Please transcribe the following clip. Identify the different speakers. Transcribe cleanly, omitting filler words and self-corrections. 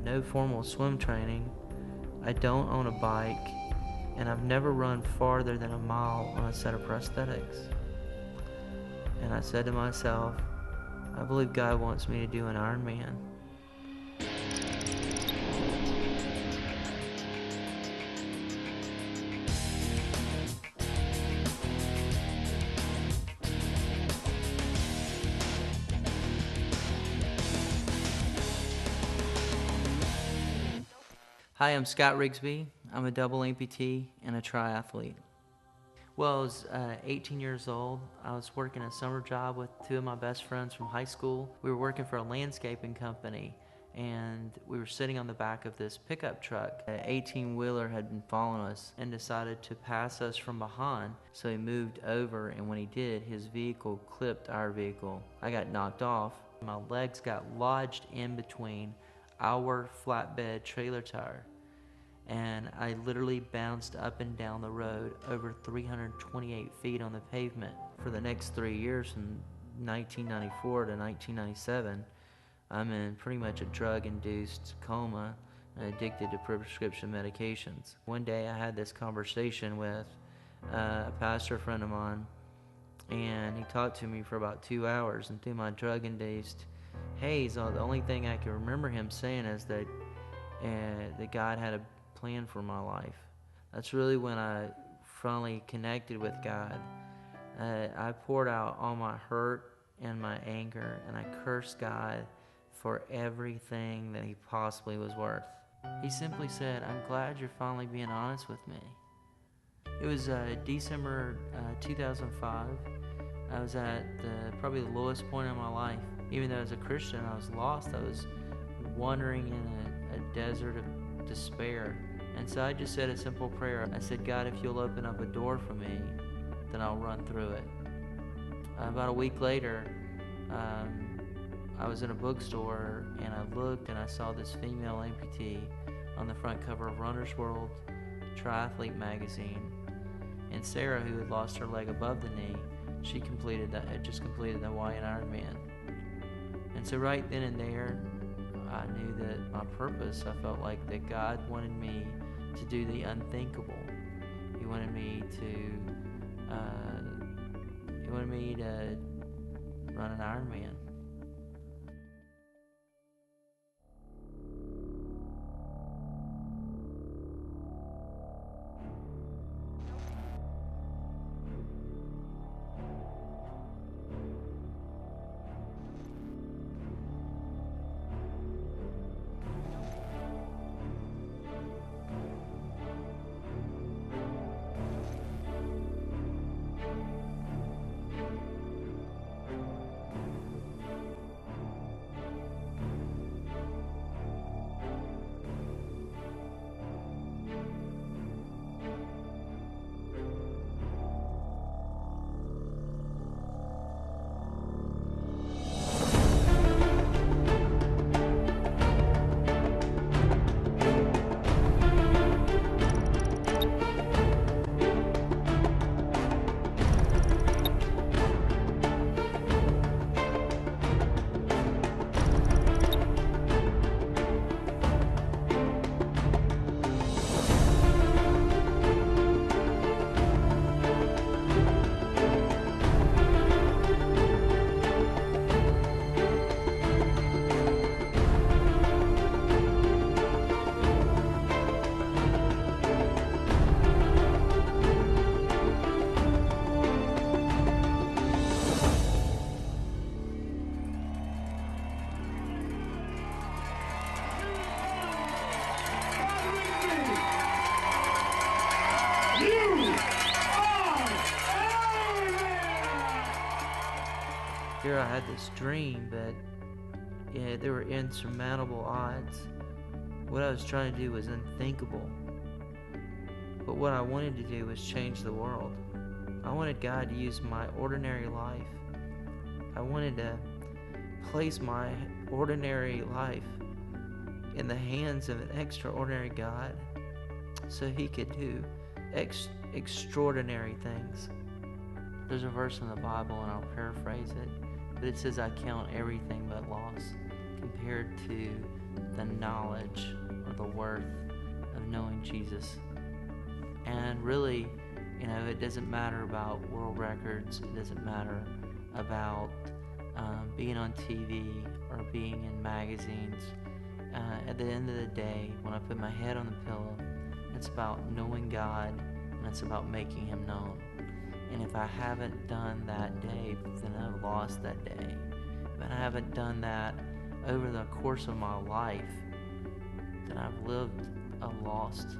Speaker 1: no formal swim training. I don't own a bike, and I've never run farther than a mile on a set of prosthetics. And I said to myself, I believe God wants me to do an Ironman. Hi, I'm Scott Rigsby. I'm a double amputee and a triathlete. Well, I was 18 years old. I was working a summer job with two of my best friends from high school. We were working for a landscaping company, and we were sitting on the back of this pickup truck. An 18-wheeler had been following us and decided to pass us from behind, so he moved over, and when he did, his vehicle clipped our vehicle. I got knocked off. My legs got lodged in between our flatbed trailer tire, and I literally bounced up and down the road over 328 feet on the pavement. For the next 3 years, from 1994 to 1997, I'm in pretty much a drug-induced coma and addicted to prescription medications. One day I had this conversation with a pastor friend of mine, and he talked to me for about 2 hours, and through my drug-induced haze, the only thing I can remember him saying is that God had a plan for my life. That's really when I finally connected with God. I poured out all my hurt and my anger, and I cursed God for everything that he possibly was worth. He simply said, I'm glad you're finally being honest with me. It was December 2005. I was at probably the lowest point in my life. Even though as a Christian I was lost, I was wandering in a desert of despair. And so I just said a simple prayer. I said, God, if you'll open up a door for me, then I'll run through it. About a week later, I was in a bookstore, and I looked and I saw this female amputee on the front cover of Runner's World Triathlete magazine. And Sarah, who had lost her leg above the knee, she had just completed the Hawaiian Ironman. And so right then and there, I knew that my purpose, I felt like that God wanted me to do the unthinkable. He wanted me to run an Ironman. Here I had this dream, but there were insurmountable odds. What I was trying to do was unthinkable. But what I wanted to do was change the world. I wanted God to use my ordinary life. I wanted to place my ordinary life in the hands of an extraordinary God so he could do extraordinary things. There's a verse in the Bible, and I'll paraphrase it, but it says, I count everything but loss compared to the knowledge or the worth of knowing Jesus. And really, it doesn't matter about world records. It doesn't matter about being on TV or being in magazines. At the end of the day, when I put my head on the pillow, it's about knowing God, and it's about making Him known. And if I haven't done that day, then I've lost that day. If I haven't done that over the course of my life, then I've lived a lost